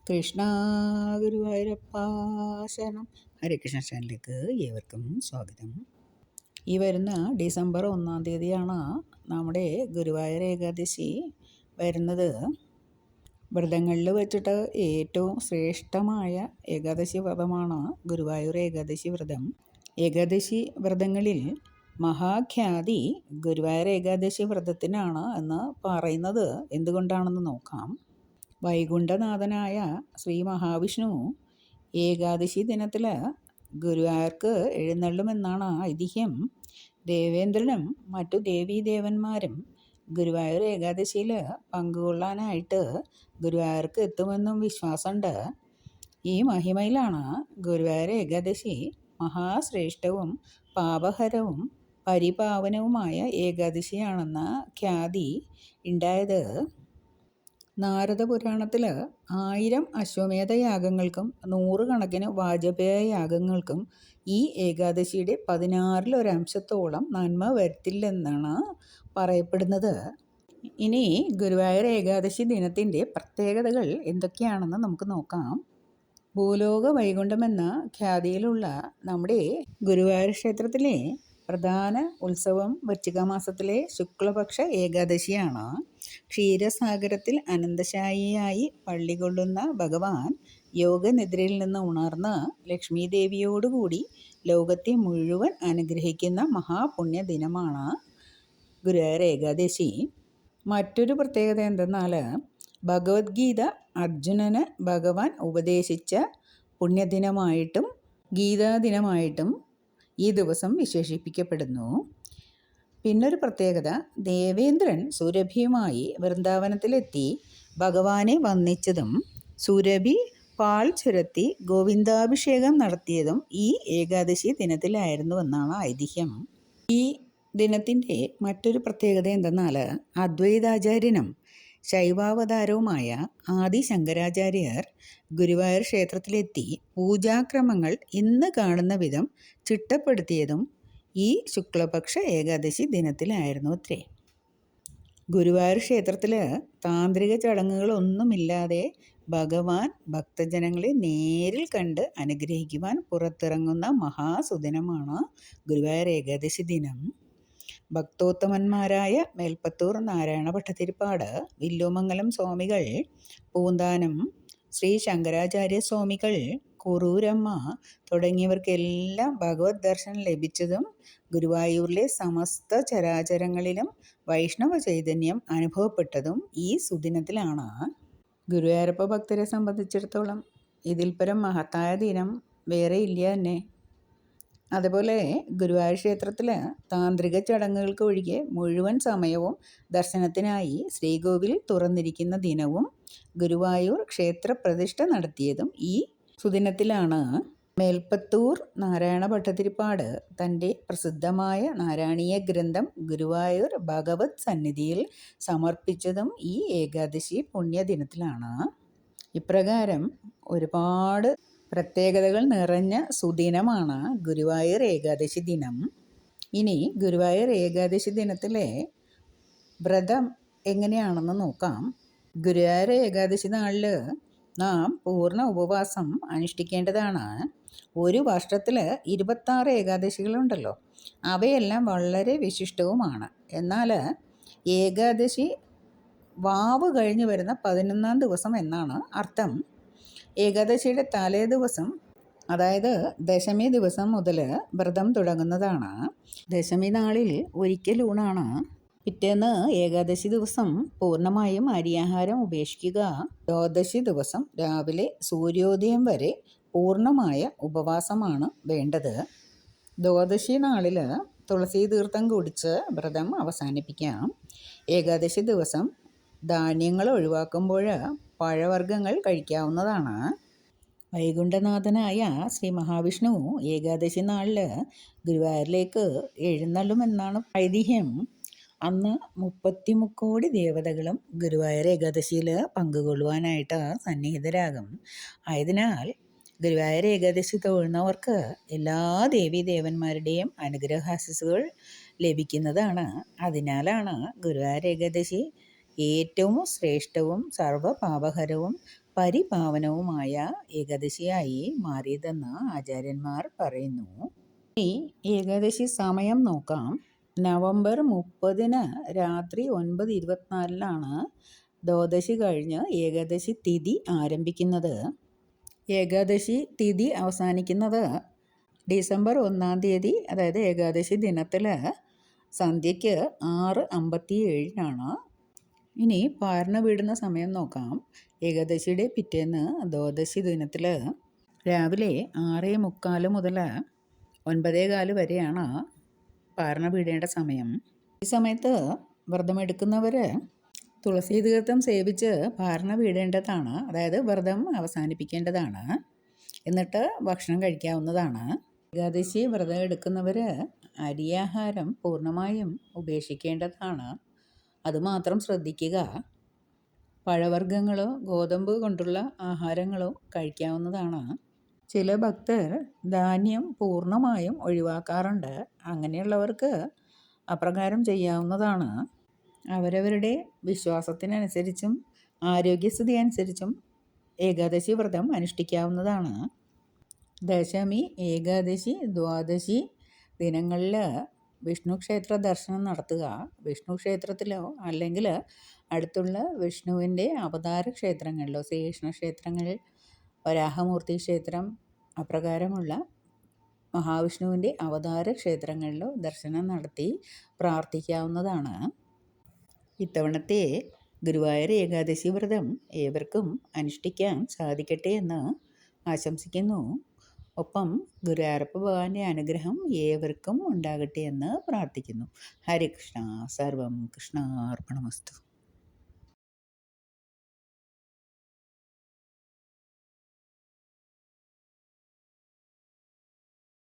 കൃഷ്ണ ഗുരുവായൂരപ്പ ശരണം. ഹരികൃഷ്ണ ചാനലിലേക്ക് ഏവർക്കും സ്വാഗതം. ഈ വരുന്ന ഡിസംബർ 1 തീയതിയാണ് നമ്മുടെ ഗുരുവായൂർ ഏകാദശി വരുന്നത്. വ്രതങ്ങളിൽ വെച്ചിട്ട് ഏറ്റവും ശ്രേഷ്ഠമായ ഏകാദശി വ്രതമാണ് ഗുരുവായൂർ ഏകാദശി വ്രതം. ഏകാദശി വ്രതങ്ങളിൽ മഹാഖ്യാതി ഗുരുവായൂർ ഏകാദശി വ്രതത്തിനാണ് എന്ന് പറയുന്നത് എന്തുകൊണ്ടാണെന്ന് നോക്കാം. വൈകുണ്ഠനാഥനായ ശ്രീ മഹാവിഷ്ണു ഏകാദശി ദിനത്തിൽ ഗുരുവായൂർക്ക് എഴുന്നള്ളുമെന്നാണ് ഐതിഹ്യം. ദേവേന്ദ്രനും മറ്റു ദേവീദേവന്മാരും ഗുരുവായൂർ ഏകാദശിയിൽ പങ്കുകൊള്ളാനായിട്ട് ഗുരുവായൂർക്ക് എത്തുമെന്നും വിശ്വാസമുണ്ട്. ഈ മഹിമയിലാണ് ഗുരുവായൂർ ഏകാദശി മഹാശ്രേഷ്ഠവും പാപഹരവും പരിപാവനവുമായ ഏകാദശിയാണെന്ന ഖ്യാതി ഉണ്ടായത്. നാരദ പുരാണത്തിൽ 1000 അശ്വമേധയാഗങ്ങൾക്കും 100 കണക്കിന് വാജപേയ യാഗങ്ങൾക്കും ഈ ഏകാദശിയുടെ 16 നന്മ വരുത്തില്ലെന്നാണ് പറയപ്പെടുന്നത്. ഇനി ഗുരുവായൂർ ഏകാദശി ദിനത്തിൻ്റെ പ്രത്യേകതകൾ എന്തൊക്കെയാണെന്ന് നമുക്ക് നോക്കാം. ഭൂലോക വൈകുണ്ഠം എന്ന ഖ്യാതിയിലുള്ള നമ്മുടെ ഗുരുവായൂർ ക്ഷേത്രത്തിലെ പ്രധാന ഉത്സവം വൃശ്ചിക മാസത്തിലെ ശുക്ലപക്ഷ ഏകാദശിയാണ്. ക്ഷീരസാഗരത്തിൽ അനന്തശായിയായി പള്ളികൊള്ളുന്ന ഭഗവാൻ യോഗനിദ്രയിൽ നിന്ന് ഉണർന്ന് ലക്ഷ്മി ദേവിയോടുകൂടി ലോകത്തെ മുഴുവൻ അനുഗ്രഹിക്കുന്ന മഹാപുണ്യ ദിനമാണ് ഗുരുവായൂർ ഏകാദശി. മറ്റൊരു പ്രത്യേകത എന്തെന്നാൽ ഭഗവത്ഗീത അർജുനന് ഭഗവാൻ ഉപദേശിച്ച പുണ്യദിനമായിട്ടും ഗീതാദിനമായിട്ടും ഈ ദിവസം വിശേഷിപ്പിക്കപ്പെടുന്നു. പിന്നൊരു പ്രത്യേകത, ദേവേന്ദ്രൻ സുരഭിയുമായി വൃന്ദാവനത്തിലെത്തി ഭഗവാനെ വന്ദിച്ചതും സുരഭി പാൽ ചുരത്തി ഗോവിന്ദാഭിഷേകം നടത്തിയതും ഈ ഏകാദശി ദിനത്തിലായിരുന്നുവെന്നാണ് ഐതിഹ്യം. ഈ ദിനത്തിൻ്റെ മറ്റൊരു പ്രത്യേകത എന്തെന്നാൽ അദ്വൈതാചാര്യനും ശൈവാവതാരവുമായ ആദി ശങ്കരാചാര്യർ ഗുരുവായൂർ ക്ഷേത്രത്തിലെത്തി പൂജാക്രമങ്ങൾ ഇന്ന് കാണുന്ന വിധം ചിട്ടപ്പെടുത്തിയതും ഈ ശുക്ലപക്ഷ ഏകാദശി ദിനത്തിലായിരുന്നു അത്രേ. ഗുരുവായൂർ ക്ഷേത്രത്തിൽ താന്ത്രിക ചടങ്ങുകളൊന്നുമില്ലാതെ ഭഗവാൻ ഭക്തജനങ്ങളെ നേരിൽ കണ്ട് അനുഗ്രഹിക്കുവാൻ പുറത്തിറങ്ങുന്ന മഹാസുദിനമാണ് ഗുരുവായൂർ ഏകാദശി ദിനം. ഭക്തോത്തമന്മാരായ മേൽപ്പത്തൂർ നാരായണ ഭട്ടതിരിപ്പാട്, വില്ലുമംഗലം സ്വാമികൾ, പൂന്താനം ശ്രീ ശങ്കരാചാര്യ സ്വാമികൾ, കുറൂരമ്മ തുടങ്ങിയവർക്കെല്ലാം ഭഗവത് ദർശനം ലഭിച്ചതും ഗുരുവായൂരിലെ സമസ്ത ചരാചരങ്ങളിലും വൈഷ്ണവ ചൈതന്യം അനുഭവപ്പെട്ടതും ഈ സുദിനത്തിലാണ്. ഗുരുവായൂരപ്പ ഭക്തരെ സംബന്ധിച്ചിടത്തോളം ഇതിൽ പരം മഹത്തായ ദിനം വേറെ ഇല്ല തന്നെ. അതുപോലെ ഗുരുവായൂർ ക്ഷേത്രത്തിൽ താന്ത്രിക ചടങ്ങുകൾക്ക് ഒഴികെ മുഴുവൻ സമയവും ദർശനത്തിനായി ശ്രീകോവിൽ തുറന്നിരിക്കുന്ന ദിനവും ഗുരുവായൂർ ക്ഷേത്ര പ്രതിഷ്ഠ നടത്തിയതും ഈ സുദിനത്തിലാണ്. മേൽപ്പത്തൂർ നാരായണ ഭട്ടതിരിപ്പാട് തൻ്റെ പ്രസിദ്ധമായ നാരായണീയ ഗ്രന്ഥം ഗുരുവായൂർ ഭഗവത് സന്നിധിയിൽ സമർപ്പിച്ചതും ഈ ഏകാദശി പുണ്യദിനത്തിലാണ്. ഇപ്രകാരം ഒരുപാട് പ്രത്യേകതകൾ നിറഞ്ഞ സുദിനമാണ് ഗുരുവായൂർ ഏകാദശി ദിനം. ഇനി ഗുരുവായൂർ ഏകാദശി ദിനത്തിലെ വ്രതം എങ്ങനെയാണെന്ന് നോക്കാം. ഗുരുവായൂർ ഏകാദശി നാളിൽ നാം പൂർണ്ണ ഉപവാസം അനുഷ്ഠിക്കേണ്ടതാണ്. ഒരു വർഷത്തിൽ 26 ഏകാദശികളുണ്ടല്ലോ, അവയെല്ലാം വളരെ വിശിഷ്ടവുമാണ്. എന്നാൽ ഏകാദശി വാവ് കഴിഞ്ഞ് വരുന്ന 11-ാം ദിവസം എന്നാണ് അർത്ഥം. ഏകാദശിയുടെ തലേ ദിവസം, അതായത് ദശമി ദിവസം മുതൽ വ്രതം തുടങ്ങുന്നതാണ്. ദശമി നാളിൽ ഒരിക്കൽ ഊണാണ്. പിറ്റേന്ന് ഏകാദശി ദിവസം പൂർണ്ണമായും അരിയാഹാരം ഉപേക്ഷിക്കുക. ദ്വാദശി ദിവസം രാവിലെ സൂര്യോദയം വരെ പൂർണ്ണമായ ഉപവാസമാണ് വേണ്ടത്. ദ്വാദശി നാളിൽ തുളസി തീർത്ഥം കുടിച്ച് വ്രതം അവസാനിപ്പിക്കാം. ഏകാദശി ദിവസം ധാന്യങ്ങൾ ഒഴിവാക്കുമ്പോൾ പഴവർഗ്ഗങ്ങൾ കഴിക്കാവുന്നതാണ്. വൈകുണ്ഠനാഥനായ ശ്രീ മഹാവിഷ്ണു ഏകാദശി നാളിൽ ഗുരുവായൂരിലേക്ക് എഴുന്നള്ളുമെന്നാണ് ഐതിഹ്യം. അന്ന് 33 കോടി ദേവതകളും ഗുരുവായൂർ ഏകാദശിയിൽ പങ്കുകൊള്ളുവാനായിട്ട് സന്നിഹിതരാകും. ആയതിനാൽ ഗുരുവായൂർ ഏകാദശി തൊഴുന്നവർക്ക് എല്ലാ ദേവീദേവന്മാരുടെയും അനുഗ്രഹാശിസുകൾ ലഭിക്കുന്നതാണ്. അതിനാലാണ് ഗുരുവായൂർ ഏകാദശി ഏറ്റവും ശ്രേഷ്ഠവും സർവ്വപാപഹരവും പരിപാവനവുമായ ഏകാദശിയായി മാറിയതെന്ന് ആചാര്യന്മാർ പറയുന്നു. ഈ ഏകാദശി സമയം നോക്കാം. നവംബർ 30 രാത്രി 9:24 ദ്വാദശി കഴിഞ്ഞ് ഏകാദശി തിഥി ആരംഭിക്കുന്നത്. ഏകാദശി തിഥി അവസാനിക്കുന്നത് ഡിസംബർ 1 അതായത് ഏകാദശി ദിനത്തിൽ സന്ധ്യയ്ക്ക് 6:57 ഇനി പാരണ വീടുന്ന സമയം നോക്കാം. ഏകാദശിയുടെ പിറ്റേന്ന് ദ്വാദശി ദിനത്തിൽ രാവിലെ 6:45 മുതൽ 9:15 വരെയാണ് പാരണ വീടേണ്ട സമയം. ഈ സമയത്ത് വ്രതമെടുക്കുന്നവർ തുളസി തീർത്ഥം സേവിച്ച് പാരണ വീടേണ്ടതാണ്, അതായത് വ്രതം അവസാനിപ്പിക്കേണ്ടതാണ്. എന്നിട്ട് ഭക്ഷണം കഴിക്കാവുന്നതാണ്. ഏകാദശി വ്രതം എടുക്കുന്നവർ അരിയാഹാരം പൂർണ്ണമായും ഉപേക്ഷിക്കേണ്ടതാണ്. അതുമാത്രം ശ്രദ്ധിക്കുക. പഴവർഗ്ഗങ്ങളോ ഗോതമ്പ് കൊണ്ടുള്ള ആഹാരങ്ങളോ കഴിക്കാവുന്നതാണ്. ചില ഭക്തർ ധാന്യം പൂർണ്ണമായും ഒഴിവാക്കാറുണ്ട്. അങ്ങനെയുള്ളവർക്ക് അപ്രകാരം ചെയ്യാവുന്നതാണ്. അവരവരുടെ വിശ്വാസത്തിനനുസരിച്ചും ആരോഗ്യസ്ഥിതി അനുസരിച്ചും ഏകാദശി വ്രതം അനുഷ്ഠിക്കാവുന്നതാണ്. ദശമി, ഏകാദശി, ദ്വാദശി ദിനങ്ങളിൽ വിഷ്ണു ക്ഷേത്ര ദർശനം നടത്തുക. വിഷ്ണു ക്ഷേത്രത്തിലോ അല്ലെങ്കിൽ അടുത്തുള്ള വിഷ്ണുവിൻ്റെ അവതാര ക്ഷേത്രങ്ങളിലോ, ശ്രീകൃഷ്ണ ക്ഷേത്രങ്ങൾ, വരാഹമൂർത്തി ക്ഷേത്രം, അപ്രകാരമുള്ള മഹാവിഷ്ണുവിൻ്റെ അവതാര ക്ഷേത്രങ്ങളിലോ ദർശനം നടത്തി പ്രാർത്ഥിക്കാവുന്നതാണ്. ഇത്തവണത്തെ ഗുരുവായൂർ ഏകാദശി വ്രതം ഏവർക്കും അനുഷ്ഠിക്കാൻ സാധിക്കട്ടെ എന്ന് ആശംസിക്കുന്നു. ഒപ്പം ഗുരുവായൂരപ്പ ഭഗവാന്റെ അനുഗ്രഹം ഏവർക്കും ഉണ്ടാകട്ടെ എന്ന് പ്രാർത്ഥിക്കുന്നു. ഹരേ കൃഷ്ണ. സർവം കൃഷ്ണാർപ്പണമസ്തു.